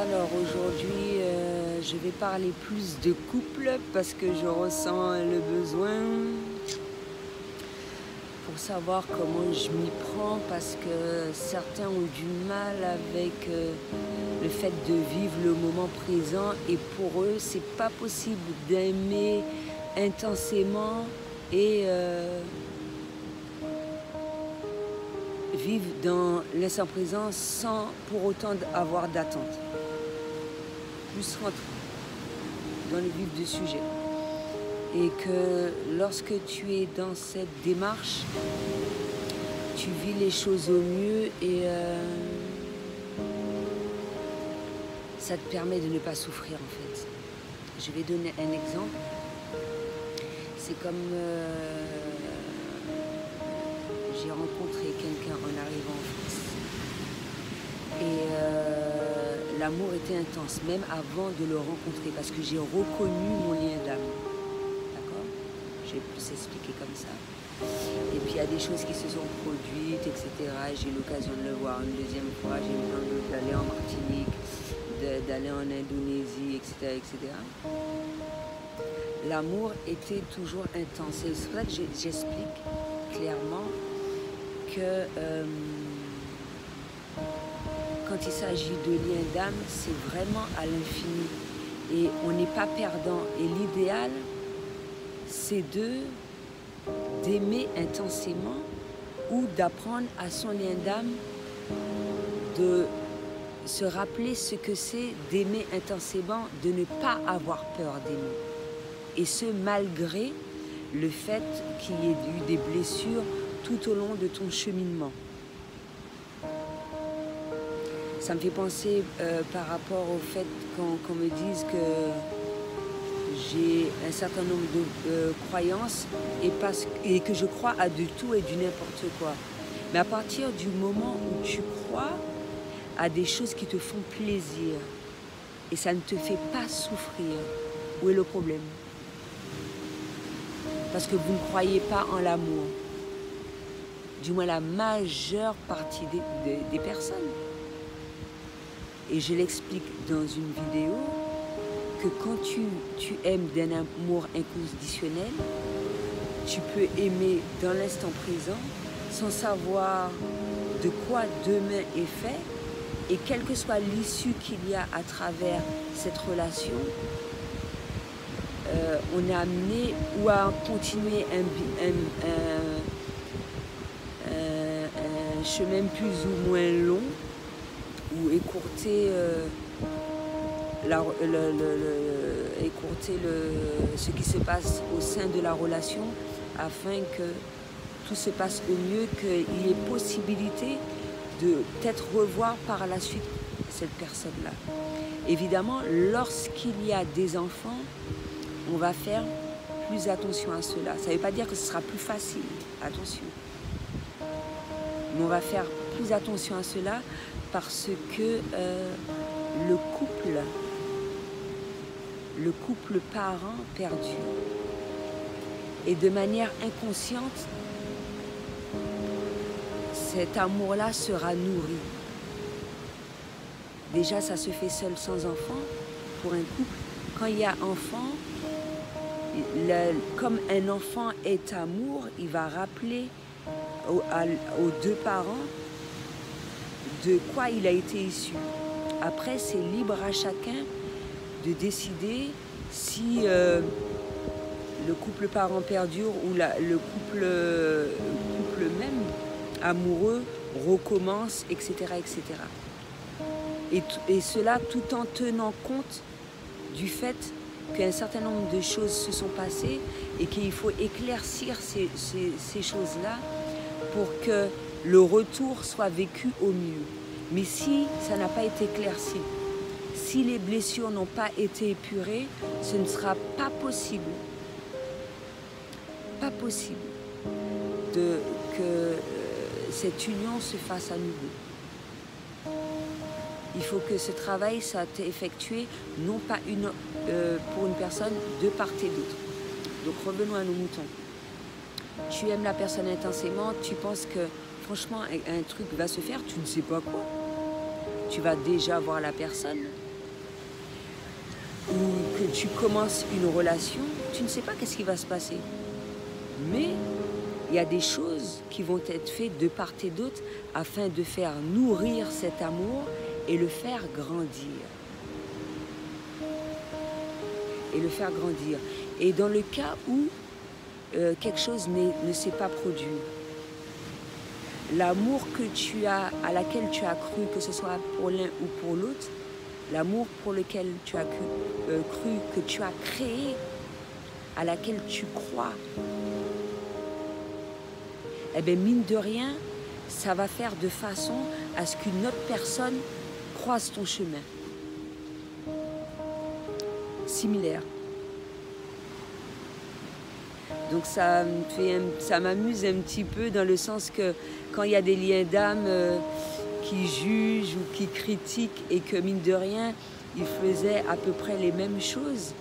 Alors aujourd'hui, je vais parler plus de couple parce que je ressens le besoin pour savoir comment je m'y prends parce que certains ont du mal avec le fait de vivre le moment présent et pour eux, c'est pas possible d'aimer intensément et vivre dans l'instant présent sans pour autant avoir d'attente. Plus rentrer dans le vif du sujet. Et que lorsque tu es dans cette démarche, tu vis les choses au mieux et ça te permet de ne pas souffrir en fait. Je vais donner un exemple. C'est comme j'ai rencontré quelqu'un en arrivant en France et l'amour était intense, même avant de le rencontrer, parce que j'ai reconnu mon lien d'âme. D'accord? Je vais plus expliquer comme ça. Et puis il y a des choses qui se sont produites, etc. J'ai eu l'occasion de le voir une deuxième fois, j'ai eu l'occasion d'aller en Martinique, d'aller en Indonésie, etc. etc. L'amour était toujours intense. Et c'est pour ça que j'explique clairement que quand il s'agit de lien d'âme, c'est vraiment à l'infini. Et on n'est pas perdant. Et l'idéal, c'est d'aimer intensément ou d'apprendre à son lien d'âme de se rappeler ce que c'est d'aimer intensément, de ne pas avoir peur d'aimer. Et ce, malgré le fait qu'il y ait eu des blessures tout au long de ton cheminement. Ça me fait penser par rapport au fait qu'on me dise que j'ai un certain nombre de croyances et que je crois à de tout et du n'importe quoi. Mais à partir du moment où tu crois à des choses qui te font plaisir et ça ne te fait pas souffrir, où est le problème? Parce que vous ne croyez pas en l'amour. Du moins la majeure partie des personnes. Et je l'explique dans une vidéo que quand tu aimes d'un amour inconditionnel, tu peux aimer dans l'instant présent sans savoir de quoi demain est fait et quelle que soit l'issue qu'il y a à travers cette relation, on est amené ou à continuer un chemin plus ou moins long ou écourter, ce qui se passe au sein de la relation afin que tout se passe au mieux, qu'il y ait possibilité de peut-être revoir par la suite cette personne-là. Évidemment, lorsqu'il y a des enfants, on va faire plus attention à cela. Ça ne veut pas dire que ce sera plus facile, attention. Mais on va faire plus attention à cela parce que le couple parent perdu, et de manière inconsciente, cet amour-là sera nourri. Déjà, ça se fait seul sans enfant pour un couple. Quand il y a enfant, comme un enfant est amour, il va rappeler aux deux parents de quoi il a été issu. Après, c'est libre à chacun de décider si le couple parent perdure ou le couple même amoureux recommence, etc. etc. Et cela tout en tenant compte du fait qu'un certain nombre de choses se sont passées et qu'il faut éclaircir ces choses-là pour que le retour soit vécu au mieux. Mais si ça n'a pas été éclairci, si les blessures n'ont pas été épurées, ce ne sera pas possible que cette union se fasse à nouveau. Il faut que ce travail soit effectué non pas pour une personne de part et d'autre. Donc revenons à nos moutons. Tu aimes la personne intensément, tu penses que franchement un truc va se faire, tu ne sais pas quoi. Tu vas déjà voir la personne, ou que tu commences une relation, tu ne sais pas qu'est-ce qui va se passer. Mais il y a des choses qui vont être faites de part et d'autre afin de faire nourrir cet amour et le faire grandir. Et le faire grandir. Et dans le cas où quelque chose ne s'est pas produit, l'amour que tu as, à laquelle tu as cru, que ce soit pour l'un ou pour l'autre, l'amour pour lequel tu as cru, que tu as créé, à laquelle tu crois, eh bien, mine de rien, ça va faire de façon à ce qu'une autre personne croise ton chemin. Similaire. Donc ça m'amuse un petit peu dans le sens que quand il y a des liens d'âme qui jugent ou qui critiquent et que mine de rien, ils faisaient à peu près les mêmes choses.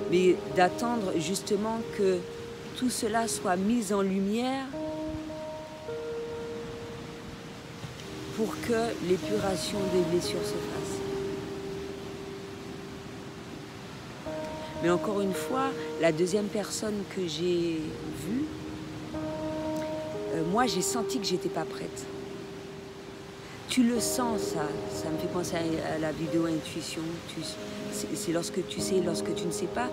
Mais d'attendre justement que tout cela soit mis en lumière pour que l'épuration des blessures se fasse. Mais encore une fois, la deuxième personne que j'ai vue, moi j'ai senti que j'étais pas prête. Tu le sens, ça me fait penser à la vidéo intuition. C'est lorsque tu sais, lorsque tu ne sais pas.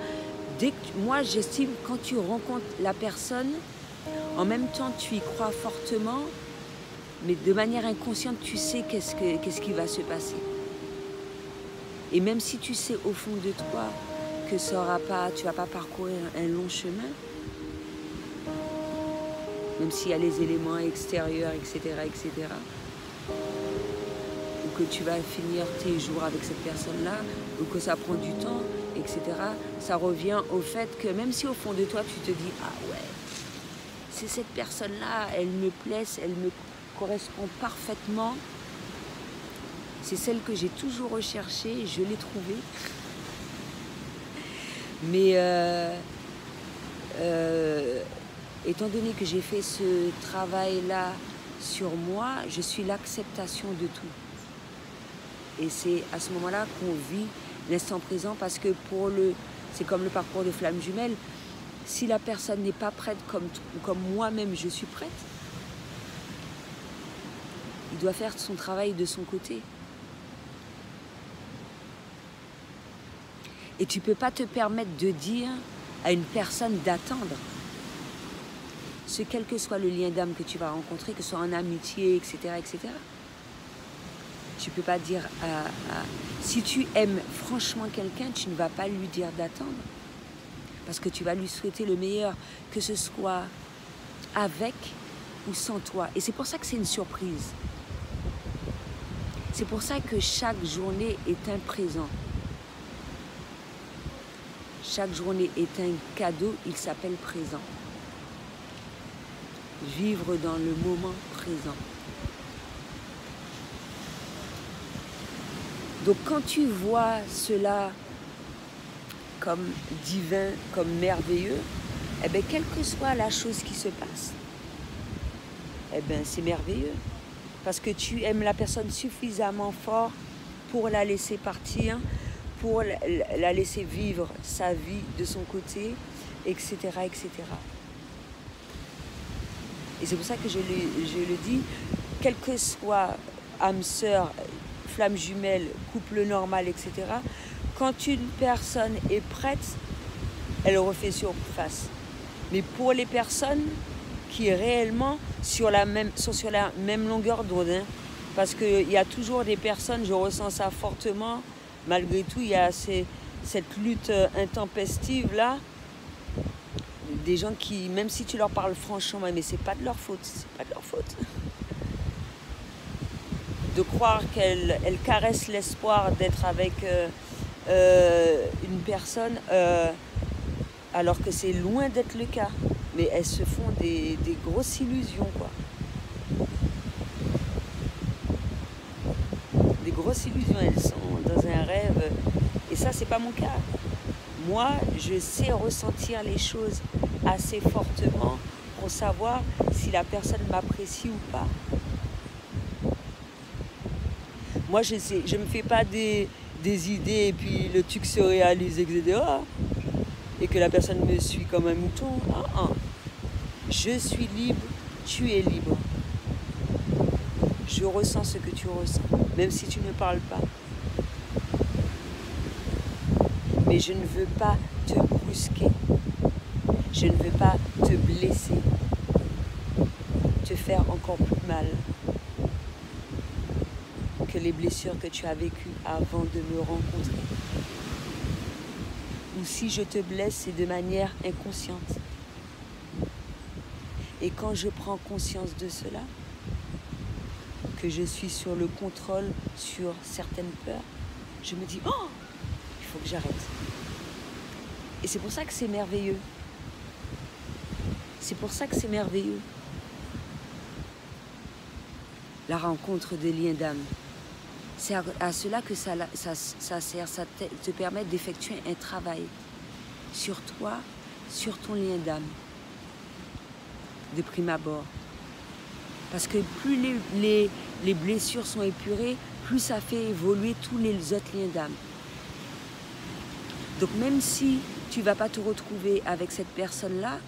Moi j'estime quand tu rencontres la personne, en même temps tu y crois fortement, mais de manière inconsciente tu sais qu'est-ce qui va se passer. Et même si tu sais au fond de toi que tu ne vas pas parcourir un long chemin, même s'il y a les éléments extérieurs, etc., ou que tu vas finir tes jours avec cette personne-là, ou que ça prend du temps, etc., ça revient au fait que même si au fond de toi, tu te dis « Ah ouais, c'est cette personne-là, elle me plaît, elle me correspond parfaitement, c'est celle que j'ai toujours recherchée, je l'ai trouvée. » Mais étant donné que j'ai fait ce travail-là sur moi, je suis l'acceptation de tout. Et c'est à ce moment-là qu'on vit l'instant présent parce que c'est comme le parcours de flamme jumelle. Si la personne n'est pas prête comme moi-même je suis prête, il doit faire son travail de son côté. Et tu ne peux pas te permettre de dire à une personne d'attendre. Quel que soit le lien d'âme que tu vas rencontrer, que ce soit en amitié, etc., etc. Tu ne peux pas dire si tu aimes franchement quelqu'un, tu ne vas pas lui dire d'attendre. Parce que tu vas lui souhaiter le meilleur, que ce soit avec ou sans toi. Et c'est pour ça que c'est une surprise. C'est pour ça que chaque journée est un présent. Chaque journée est un cadeau, il s'appelle présent. Vivre dans le moment présent. Donc quand tu vois cela comme divin, comme merveilleux, eh bien, quelle que soit la chose qui se passe, eh bien, c'est merveilleux. Parce que tu aimes la personne suffisamment fort pour la laisser partir, pour la laisser vivre sa vie de son côté, etc., etc. Et c'est pour ça que je le dis, quel que soit âme sœur, flamme jumelle, couple normal, etc., quand une personne est prête, elle refait surface. Mais pour les personnes qui réellement sont sur la même longueur d'onde, hein, parce qu'il y a toujours des personnes, je ressens ça fortement, malgré tout, il y a cette lutte intempestive-là, des gens qui, même si tu leur parles franchement, mais c'est pas de leur faute, c'est pas de leur faute. De croire qu'elles caressent l'espoir d'être avec une personne, alors que c'est loin d'être le cas. Mais elles se font des grosses illusions, quoi. Des grosses illusions, elles sont dans un rêve. Et ça, c'est pas mon cas. Moi, je sais ressentir les choses assez fortement pour savoir si la personne m'apprécie ou pas. Moi, je me fais pas des idées et puis le truc se réalise, etc. Et que la personne me suit comme un mouton. Ah, ah. Je suis libre, tu es libre. Je ressens ce que tu ressens, même si tu ne parles pas. Mais je ne veux pas te brusquer. Je ne veux pas te blesser, te faire encore plus mal que les blessures que tu as vécues avant de me rencontrer. Ou si je te blesse, c'est de manière inconsciente. Et quand je prends conscience de cela, que je suis sur le contrôle sur certaines peurs, je me dis « Oh, il faut que j'arrête ». Et c'est pour ça que c'est merveilleux. C'est pour ça que c'est merveilleux. La rencontre des liens d'âme. C'est à cela que ça sert, ça te permet d'effectuer un travail sur toi, sur ton lien d'âme, de prime abord. Parce que plus les blessures sont épurées, plus ça fait évoluer tous les autres liens d'âme. Donc même si tu ne vas pas te retrouver avec cette personne-là,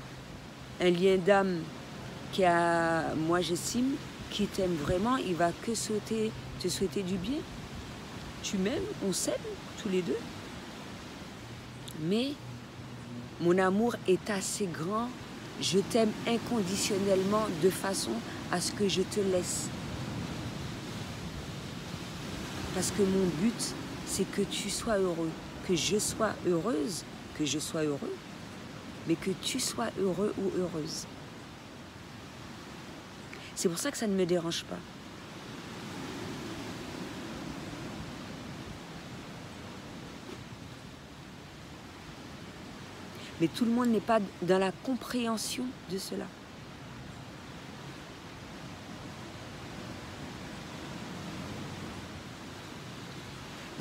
un lien d'âme qui a, moi j'estime, qui t'aime vraiment, il va que te souhaiter du bien. Tu m'aimes, on s'aime tous les deux. Mais mon amour est assez grand, je t'aime inconditionnellement de façon à ce que je te laisse. Parce que mon but, c'est que tu sois heureux, que je sois heureuse, que je sois heureux, mais que tu sois heureux ou heureuse. C'est pour ça que ça ne me dérange pas. Mais tout le monde n'est pas dans la compréhension de cela.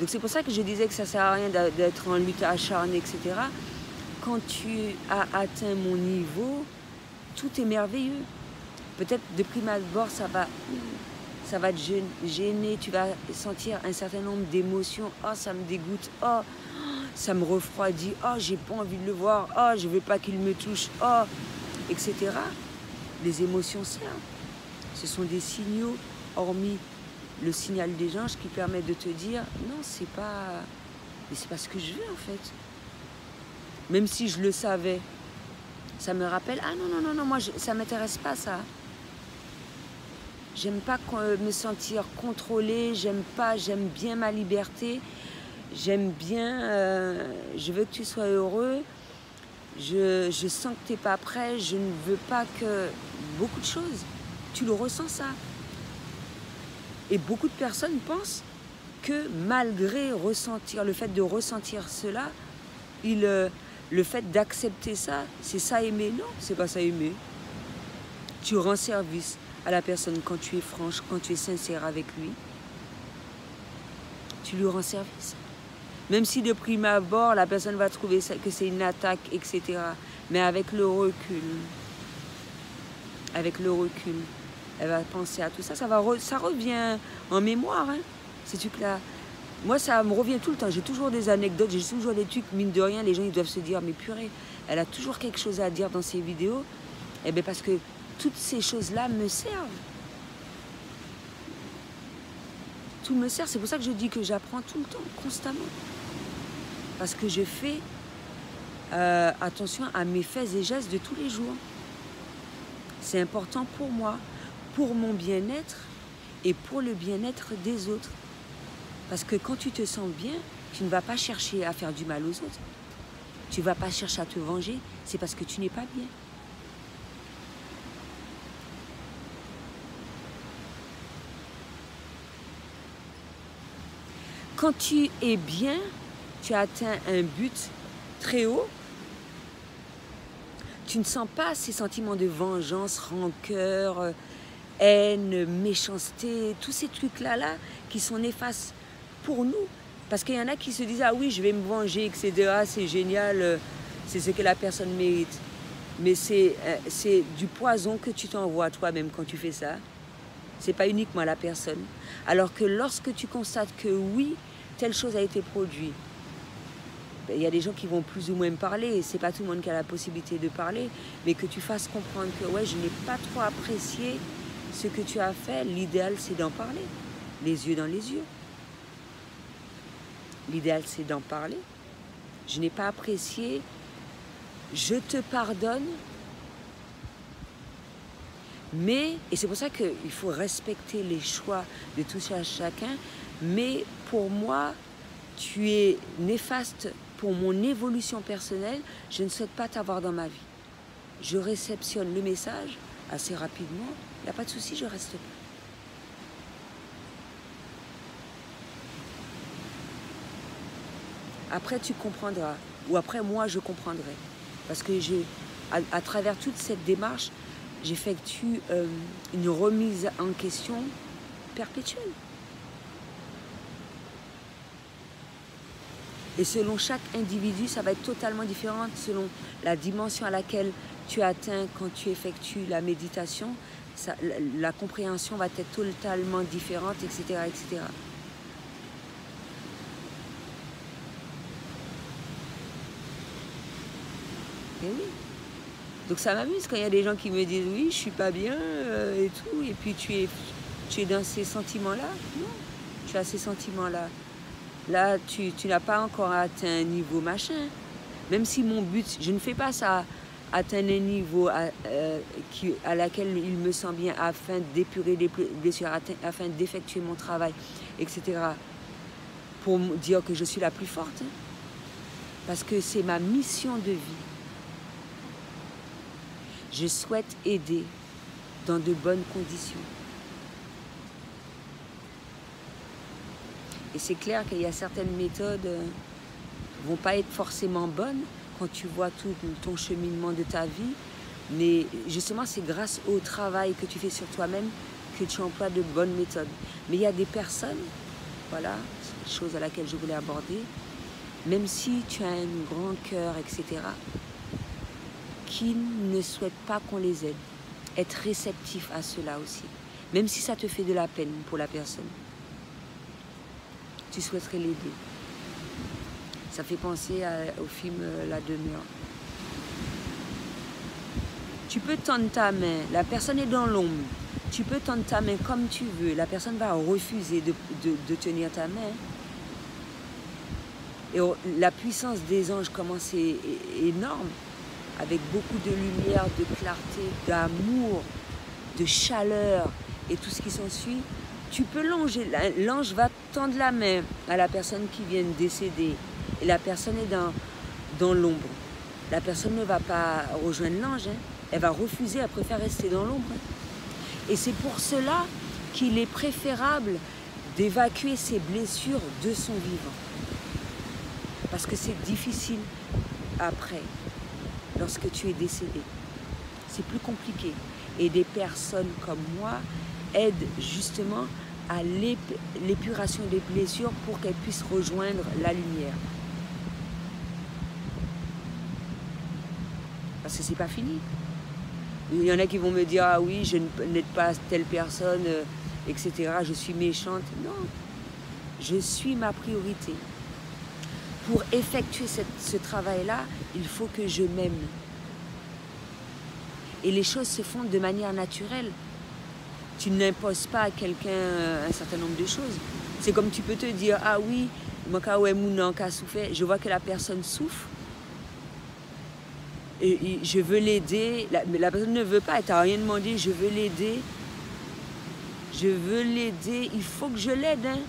Donc c'est pour ça que je disais que ça ne sert à rien d'être en lutte acharnée, etc. Quand tu as atteint mon niveau, tout est merveilleux. Peut-être de prime abord, ça va te gêner, tu vas sentir un certain nombre d'émotions. Oh, ça me dégoûte, oh, ça me refroidit, oh, j'ai pas envie de le voir, oh, je veux pas qu'il me touche, oh, etc. Les émotions servent. Ce sont des signaux, hormis le signal des anges qui permet de te dire non, c'est pas ce que je veux en fait. Même si je le savais, ça me rappelle ah non, moi ça m'intéresse pas ça. J'aime pas me sentir contrôlée, j'aime bien ma liberté, j'aime bien, je veux que tu sois heureux, je sens que tu n'es pas prêt, je ne veux pas que... Beaucoup de choses, tu le ressens ça. Et beaucoup de personnes pensent que malgré le fait de ressentir cela, le fait d'accepter ça, c'est ça aimer. Non, c'est pas ça aimer. Tu rends service à la personne quand tu es franche, quand tu es sincère avec lui. Tu lui rends service. Même si de prime abord, la personne va trouver que c'est une attaque, etc. Mais avec le recul, elle va penser à tout ça. Ça revient en mémoire. Hein. Ces trucs-là. Moi, ça me revient tout le temps. J'ai toujours des anecdotes, j'ai toujours des trucs, mine de rien, les gens ils doivent se dire, mais purée, elle a toujours quelque chose à dire dans ses vidéos. Eh bien, parce que toutes ces choses-là me servent. Tout me sert. C'est pour ça que je dis que j'apprends tout le temps, constamment. Parce que je fais attention à mes faits et gestes de tous les jours. C'est important pour moi, pour mon bien-être et pour le bien-être des autres. Parce que quand tu te sens bien, tu ne vas pas chercher à faire du mal aux autres. Tu ne vas pas chercher à te venger, c'est parce que tu n'es pas bien. Quand tu es bien, tu as atteint un but très haut, tu ne sens pas ces sentiments de vengeance, rancœur, haine, méchanceté, tous ces trucs-là qui sont néfastes pour nous. Parce qu'il y en a qui se disent « Ah oui, je vais me venger, etc. C'est génial, c'est ce que la personne mérite. » Mais c'est du poison que tu t'envoies toi-même quand tu fais ça. c'est pas uniquement la personne. Alors que lorsque tu constates que oui, telle chose a été produite, ben, il y a des gens qui vont plus ou moins me parler, c'est pas tout le monde qui a la possibilité de parler, mais que tu fasses comprendre que ouais, je n'ai pas trop apprécié ce que tu as fait, l'idéal c'est d'en parler, les yeux dans les yeux. L'idéal c'est d'en parler. Je n'ai pas apprécié, je te pardonne, mais, et c'est pour ça qu'il faut respecter les choix de tous et chacun, mais pour moi, tu es néfaste pour mon évolution personnelle, je ne souhaite pas t'avoir dans ma vie. Je réceptionne le message assez rapidement, il n'y a pas de souci, je reste pas. Après, tu comprendras, ou après, moi, je comprendrai. Parce que à travers toute cette démarche, j'effectue une remise en question perpétuelle. Et selon chaque individu, ça va être totalement différent selon la dimension à laquelle tu atteins quand tu effectues la méditation. La compréhension va être totalement différente, etc., etc. Et oui. Donc ça m'amuse quand il y a des gens qui me disent oui, je suis pas bien et tout, et puis tu es dans ces sentiments-là. Non, tu as ces sentiments-là. Là, tu n'as pas encore atteint un niveau machin. Même si mon but, je ne fais pas ça, atteindre un niveau à laquelle il me sent bien afin d'épurer les blessures, afin d'effectuer mon travail, etc. Pour dire que je suis la plus forte. Hein. Parce que c'est ma mission de vie. Je souhaite aider dans de bonnes conditions. Et c'est clair qu'il y a certaines méthodes qui ne vont pas être forcément bonnes quand tu vois tout ton cheminement de ta vie. Mais justement, c'est grâce au travail que tu fais sur toi-même que tu emploies de bonnes méthodes. Mais il y a des personnes, voilà, c'est une chose à laquelle je voulais aborder, même si tu as un grand cœur, etc., qui ne souhaitent pas qu'on les aide. Être réceptif à cela aussi. Même si ça te fait de la peine pour la personne. Tu souhaiterais l'aider. Ça fait penser au film La Demeure. Tu peux tendre ta main, la personne est dans l'ombre. Tu peux tendre ta main comme tu veux. La personne va refuser de tenir ta main. Et la puissance des anges commence énorme. Avec beaucoup de lumière, de clarté, d'amour, de chaleur et tout ce qui s'ensuit, tu peux longer. L'ange va tendre la main à la personne qui vient de décéder. Et la personne est dans l'ombre. La personne ne va pas rejoindre l'ange. Hein. Elle va refuser, elle préfère rester dans l'ombre. Hein. Et c'est pour cela qu'il est préférable d'évacuer ses blessures de son vivant. Parce que c'est difficile après. Lorsque tu es décédé, c'est plus compliqué. Et des personnes comme moi aident justement à l'épuration des blessures pour qu'elles puissent rejoindre la lumière. Parce que c'est pas fini. Il y en a qui vont me dire ah oui, je n'aide pas telle personne, etc. Je suis méchante. Non, je suis ma priorité. Pour effectuer ce travail-là, il faut que je m'aime. Et les choses se font de manière naturelle. Tu n'imposes pas à quelqu'un un certain nombre de choses. C'est comme tu peux te dire, ah oui, je vois que la personne souffre. Et je veux l'aider. Mais la personne ne veut pas, elle t'a rien demandé, je veux l'aider. Je veux l'aider, il faut que je l'aide. Hein.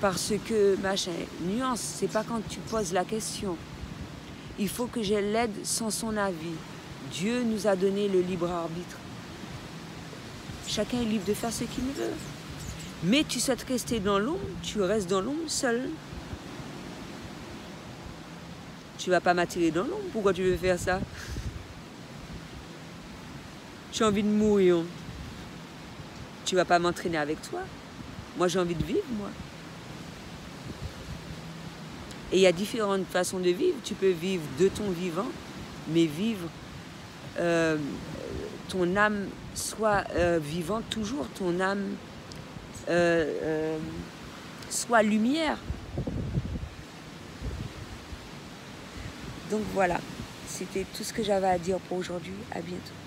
Parce que, machin, nuance, c'est pas quand tu poses la question. Il faut que je l'aide sans son avis. Dieu nous a donné le libre arbitre. Chacun est libre de faire ce qu'il veut. Mais tu souhaites rester dans l'ombre, tu restes dans l'ombre seul. Tu vas pas m'attirer dans l'ombre, pourquoi tu veux faire ça? J'ai envie de mourir. Tu vas pas m'entraîner avec toi. Moi, j'ai envie de vivre, moi. Et il y a différentes façons de vivre. Tu peux vivre de ton vivant, mais vivre ton âme soit vivante toujours, ton âme soit lumière. Donc voilà, c'était tout ce que j'avais à dire pour aujourd'hui. À bientôt.